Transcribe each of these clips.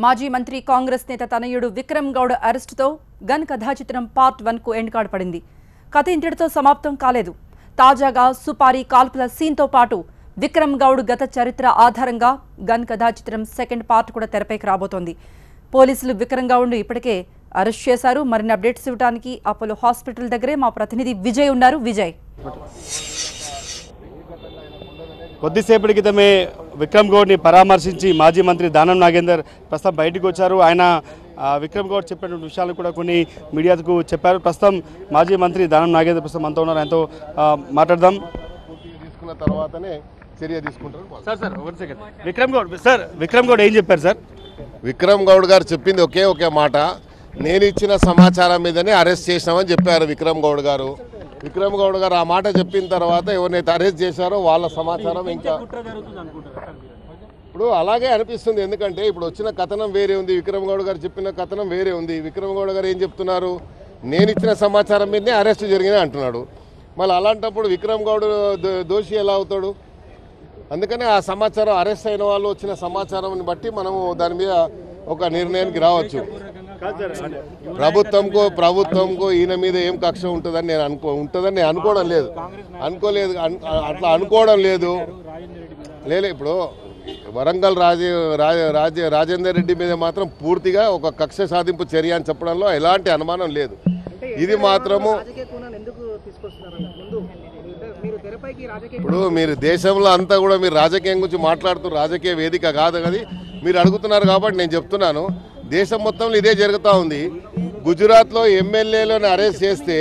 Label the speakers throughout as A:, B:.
A: మాజీ మంత్రి కాంగ్రెస్ నేత తనయుడు విక్రమ్ గౌడ్ అరెస్టుతో గన్ కథాచిత్రం పార్ట్ 1కు ఎండ్ కార్డ్ పడింది. కథ ఇంతటితో సమాప్తం కాలేదు. తాజాగా సుపారీ కాల్పుల సీన్తో పాటు విక్రమ్ గౌడ్ గత చరిత్ర ఆధారంగా గన్ కథాచిత్రం సెకండ్ పార్ట్ కూడా తెరపైకి రాబోతోంది. పోలీసులు విక్రమ్ గౌడ్ను ఇప్పటికే అరెస్ట్ చేశారు. మరిన్ని అప్డేట్స్ ఇవ్వడానికి అపోలో హాస్పిటల్ దగ్గరే మా ప్రతినిధి విజయ్ ఉన్నారు. విజయ్,
B: కొద్దిసేపటి క్రితమే విక్రమ్ గౌడ్ని పరామర్శించి మాజీ మంత్రి దానం నాగేందర్ ప్రస్తుతం బయటకు వచ్చారు. ఆయన విక్రమ్ గౌడ్ చెప్పినటువంటి విషయాలు కూడా కొన్ని మీడియాకు చెప్పారు. ప్రస్తుతం మాజీ మంత్రి దానం నాగేందర్ ప్రస్తుతం అంతా ఉన్నారు. ఆయనతో మాట్లాడదాం.
C: తీసుకున్న తర్వాతనే చర్య తీసుకుంటారు.
B: విక్రమ్ గౌడ్ ఏం చెప్పారు సార్?
C: విక్రమ్ గౌడ్ గారు చెప్పింది ఒకే మాట, నేను ఇచ్చిన సమాచారం మీదనే అరెస్ట్ చేసినామని చెప్పారు విక్రమ్ గౌడ్ గారు. విక్రమ్ గౌడ్ గారు ఆ మాట చెప్పిన తర్వాత ఎవరినైతే అరెస్ట్ చేశారో వాళ్ళ సమాచారం ఇంకా ఇప్పుడు అలాగే అనిపిస్తుంది. ఎందుకంటే ఇప్పుడు వచ్చిన కథనం వేరే ఉంది, విక్రమ్ గౌడ్ గారు చెప్పిన కథనం వేరే ఉంది. విక్రమ్ గౌడ్ గారు ఏం చెప్తున్నారు, నేను ఇచ్చిన సమాచారం మీదనే అరెస్ట్ జరిగినా అంటున్నాడు. మళ్ళీ అలాంటప్పుడు విక్రమ్ గౌడ్ దోషి ఎలా అవుతాడు? అందుకనే ఆ సమాచారం అరెస్ట్ అయిన వాళ్ళు వచ్చిన సమాచారం బట్టి మనము దాని మీద ఒక నిర్ణయానికి రావచ్చు. ప్రభుత్వంకు ఈయన మీద ఏం కక్ష ఉంటుందని నేను అనుకోవడం లేదు. అట్లా అనుకోవడం లేదు. ఇప్పుడు వరంగల్ రాజేందర్ రెడ్డి మీద మాత్రం పూర్తిగా ఒక కక్ష సాధింపు చర్య అని చెప్పడంలో ఎలాంటి అనుమానం లేదు. ఇది మాత్రము ఇప్పుడు మీరు దేశంలో అంతా కూడా మీరు రాజకీయం గురించి మాట్లాడుతూ రాజకీయ వేదిక కాదు కదా మీరు అడుగుతున్నారు కాబట్టి నేను చెప్తున్నాను. దేశం మొత్తంలో ఇదే జరుగుతూ ఉంది. గుజరాత్లో ఎమ్మెల్యేలను అరెస్ట్ చేస్తే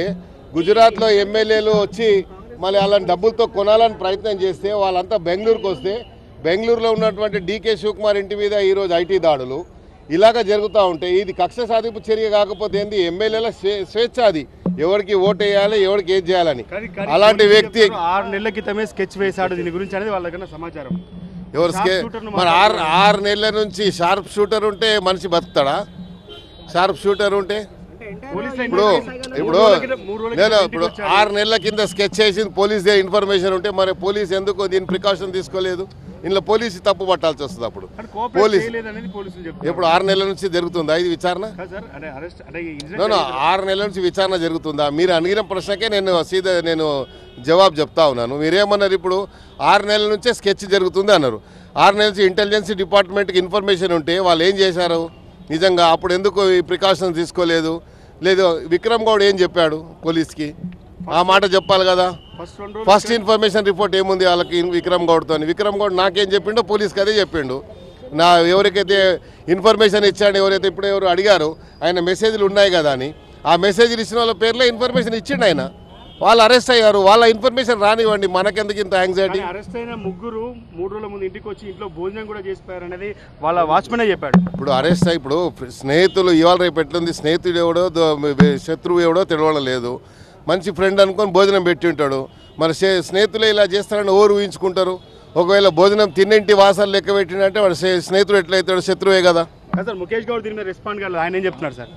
C: గుజరాత్లో ఎమ్మెల్యేలు వచ్చి మళ్ళీ వాళ్ళని డబ్బులతో కొనాలని ప్రయత్నం చేస్తే వాళ్ళంతా బెంగళూరుకు వస్తే బెంగళూరులో ఉన్నటువంటి డీకే శివకుమార్ ఇంటి మీద ఈరోజు ఐటీ దాడులు ఇలాగ జరుగుతూ ఉంటాయి. ఇది కక్ష సాధింపు చర్య కాకపోతే ఏంది, ఎమ్మెల్యేల స్వేచ్ఛ, అది ఎవరికి ఓటు వేయాలి ఎవరికి ఏం చేయాలని. అలాంటి వ్యక్తి
B: 6 నెలల క్రితమే స్కెచ్ వేశాడు దీని గురించి అనేది వాళ్ళకన్నా సమాచారం.
C: ఎవరు మరి 6 నెలల నుంచి షార్ప్ షూటర్ ఉంటే మనిషి బతుకుతాడా? షార్ప్ షూటర్ ఉంటే ఇప్పుడు నేను 6 నెలల కింద స్కెచ్ చేసింది పోలీస్ ఇన్ఫర్మేషన్ ఉంటే మరి పోలీస్ ఎందుకు దీని ప్రికాషన్ తీసుకోలేదు? ఇందులో పోలీసు తప్పు పట్టాల్సి వస్తుంది. అప్పుడు పోలీసు ఇప్పుడు 6 నెలల నుంచి జరుగుతుందా ఇది విచారణ? 6 నెలల నుంచి విచారణ జరుగుతుందా? మీరు అడిగిన ప్రశ్నకే నేను జవాబు చెప్తా ఉన్నాను. మీరేమన్నారు, ఇప్పుడు 6 నెలల నుంచే స్కెచ్ జరుగుతుంది అన్నారు. 6 నెలల నుంచి ఇంటెలిజెన్స్ డిపార్ట్మెంట్కి ఇన్ఫర్మేషన్ ఉంటే వాళ్ళు ఏం చేశారు నిజంగా? అప్పుడు ఎందుకు ఈ ప్రికాషన్ తీసుకోలేదు? లేదు విక్రమ్ గౌడ్ ఏం చెప్పాడు పోలీస్కి? ఆ మాట చెప్పాలి కదా. ఫస్ట్ ఇన్ఫర్మేషన్ రిపోర్ట్ ఏముంది వాళ్ళకి విక్రమ్ గౌడ్తో? విక్రమ్ గౌడ్ నాకేం చెప్పిండో పోలీస్కి అదే చెప్పిండు. ఎవరికైతే ఇన్ఫర్మేషన్ ఇచ్చాడు, ఎవరైతే ఇప్పుడు ఎవరు అడిగారో ఆయన మెసేజ్లు ఉన్నాయి కదా అని, ఆ మెసేజ్లు ఇచ్చిన వాళ్ళ పేర్లో ఇన్ఫర్మేషన్ ఇచ్చిండు ఆయన. వాళ్ళు అరెస్ట్ అయ్యారు, వాళ్ళ ఇన్ఫర్మేషన్ రానివ్వండి, మనకెందుకు ఇంత యాంగ్జైటీ?
B: అరెస్ట్ అయిన ముగ్గురు 3 రోజుల ముందు ఇంటికి వచ్చి ఇంట్లో భోజనం కూడా చేసిపోయారు అనేది వాళ్ళ వాచ్మెనే చెప్పాడు.
C: ఇప్పుడు అరెస్ట్ అయ్యి ఇప్పుడు స్నేహితులు ఇవాళ రేపు ఎట్లుంది, స్నేహితుడు ఎవడో శత్రువు ఎవడో తెలియడం లేదు. మంచి ఫ్రెండ్ అనుకొని భోజనం పెట్టి ఉంటాడు. మరి స్నేహితులే ఇలా చేస్తారని ఎవరు ఊహించుకుంటారు? ఒకవేళ భోజనం తిన్నింటి వాసాలు లెక్క పెట్టినంటే వాడు స్నేహితుడు ఎట్లయితాడు? శత్రువే కదా.
B: సార్ ముఖేష్ గౌడ్ దీని మీద రెస్పాండ్ కాలేదు, ఆయన ఏం చెప్తున్నారు సార్?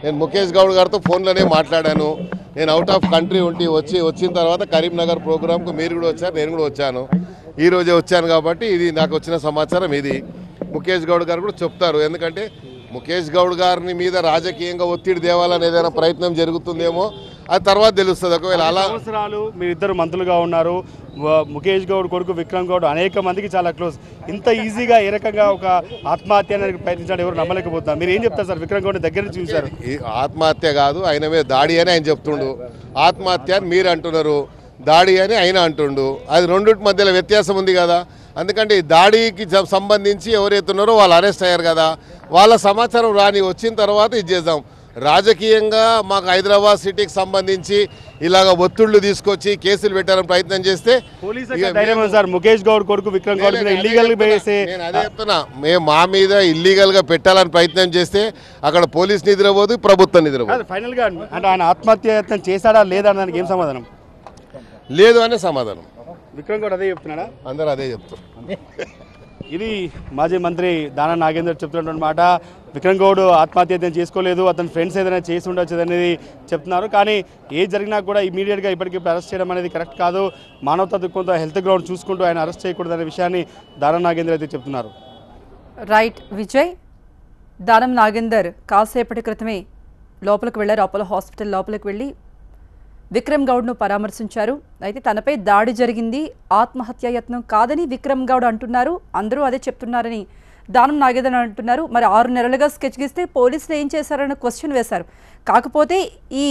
C: నేను ముఖేష్ గౌడ్ గారితో ఫోన్లోనే మాట్లాడాను. నేను అవుట్ ఆఫ్ కంట్రీ వచ్చిన తర్వాత కరీంనగర్ ప్రోగ్రామ్కు మీరు కూడా వచ్చారు, నేను కూడా వచ్చాను. ఈరోజే వచ్చాను కాబట్టి ఇది నాకు వచ్చిన సమాచారం. ఇది ముఖేష్ గౌడ్ గారు కూడా చెప్తారు. ఎందుకంటే ముఖేష్ గౌడ్ గారిని మీద రాజకీయంగా ఒత్తిడి తేవాలని ఏదైనా ప్రయత్నం జరుగుతుందేమో అది తర్వాత తెలుస్తుంది. ఒకవేళ అలా
B: సంవత్సరాలు మీరిద్దరు మంత్రులుగా ఉన్నారు. ముఖేష్ గౌడ్ కొడుకు విక్రమ్ గౌడ్ అనేక మందికి చాలా క్లోజ్. ఇంత ఈజీగా ఏ రకంగా ఒక ఆత్మహత్య అనేది ప్రయత్నించాడు ఎవరు నమ్మలేకపోతున్నారు. మీరు ఏం చెప్తారు సార్? విక్రమ్ గౌడ్ దగ్గర నుంచి చూశారు.
C: ఆత్మహత్య కాదు, ఆయన మీద దాడి అని ఆయన చెప్తుండు. ఆత్మహత్య అని మీరు అంటున్నారు, దాడి అని ఆయన అంటుండు. అది రెండింటి మధ్యలో వ్యత్యాసం ఉంది కదా. అందుకంటే ఈ దాడికి సంబంధించి ఎవరైతున్నారో వాళ్ళు అరెస్ట్ అయ్యారు కదా, వాళ్ళ సమాచారం వచ్చిన తర్వాత ఇది చేద్దాం. రాజకీయంగా మాకు హైదరాబాద్ సిటీకి సంబంధించి ఇలాగ ఒత్తిళ్లు తీసుకొచ్చి కేసులు పెట్టాలని ప్రయత్నం చేస్తే
B: ముఖేష్ గౌడ్ కొడుకు విక్రమ్ గౌడ్
C: నేను అదే చెప్తున్నా, మేము మా మీద ఇల్లీగల్ గా పెట్టాలని ప్రయత్నం చేస్తే అక్కడ పోలీస్ నిద్రపోదు, ప్రభుత్వం నిద్రపోదు.
B: ఫైనల్ గా అంటే ఆయన ఆత్మహత్య చేశాడా లేదా దానికి ఏం సమాధానం?
C: లేదు అనే సమాధానం.
B: విక్రమ్ గౌడ్ అదే చెప్తున్నాడా?
C: అందరూ అదే చెప్తారు.
B: ఇది మాజీ మంత్రి దానం నాగేందర్ చెప్తున్నటువంటి మాట. విక్రమ్ గౌడ్ ఆత్మహత్య చేసుకోలేదు, అతని ఫ్రెండ్స్ ఏదైనా చేసి ఉండొచ్చు అనేది చెప్తున్నారు. కానీ ఏది జరిగినా కూడా ఇమీడియట్గా ఇప్పటికిప్పుడు అరెస్ట్ చేయడం అనేది కరెక్ట్ కాదు. మానవతా దృక్పథంతో హెల్త్ గ్రౌండ్ చూసుకుంటూ ఆయన అరెస్ట్ చేయకూడదనే విషయాన్ని దానం నాగేందర్ అయితే చెప్తున్నారు.
A: రైట్ విజయ్. దానం నాగేందర్ కాసేపటి క్రితమే లోపలికి వెళ్లారు. అపోలో హాస్పిటల్ లోపలికి వెళ్ళి విక్రమ్ గౌడ్ను పరామర్శించారు. అయితే తనపై దాడి జరిగింది, ఆత్మహత్యాయత్నం కాదని విక్రమ్ గౌడ్ అంటున్నారు. అందరూ అదే చెప్తున్నారని దానం నాగేందర్ అంటున్నారు. మరి 6 నెలలుగా స్కెచ్ గీస్తే పోలీసులు ఏం చేశారని క్వశ్చన్ వేశారు. కాకపోతే ఈ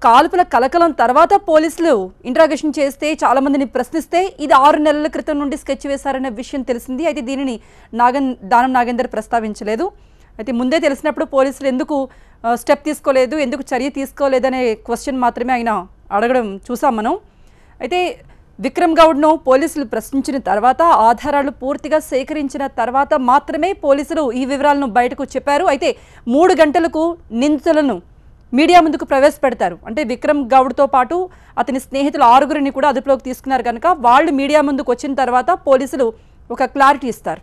A: కాల్పుల కలకలం తర్వాత పోలీసులు ఇంట్రాగేషన్ చేస్తే చాలామందిని ప్రశ్నిస్తే ఇది 6 నెలల క్రితం నుండి స్కెచ్ వేశారనే విషయం తెలిసింది. అయితే దీనిని దానం నాగేందర్ ప్రస్తావించలేదు. అయితే ముందే తెలిసినప్పుడు పోలీసులు ఎందుకు స్టెప్ తీసుకోలేదు, ఎందుకు చర్య తీసుకోలేదనే క్వశ్చన్ మాత్రమే ఆయన అడగడం చూసాం మనం. అయితే విక్రమ్ గౌడ్ను పోలీసులు ప్రశ్నించిన తర్వాత, ఆధారాలు పూర్తిగా సేకరించిన తర్వాత మాత్రమే పోలీసులు ఈ వివరాలను బయటకు చెప్పారు. అయితే 3 గంటలకు నిందితులను మీడియా ముందుకు ప్రవేశపెడతారు. అంటే విక్రమ్ గౌడ్తో పాటు అతని స్నేహితులు 6గురిని కూడా అదుపులోకి తీసుకున్నారు కనుక వాళ్ళు మీడియా ముందుకు వచ్చిన తర్వాత పోలీసులు ఒక క్లారిటీ ఇస్తారు.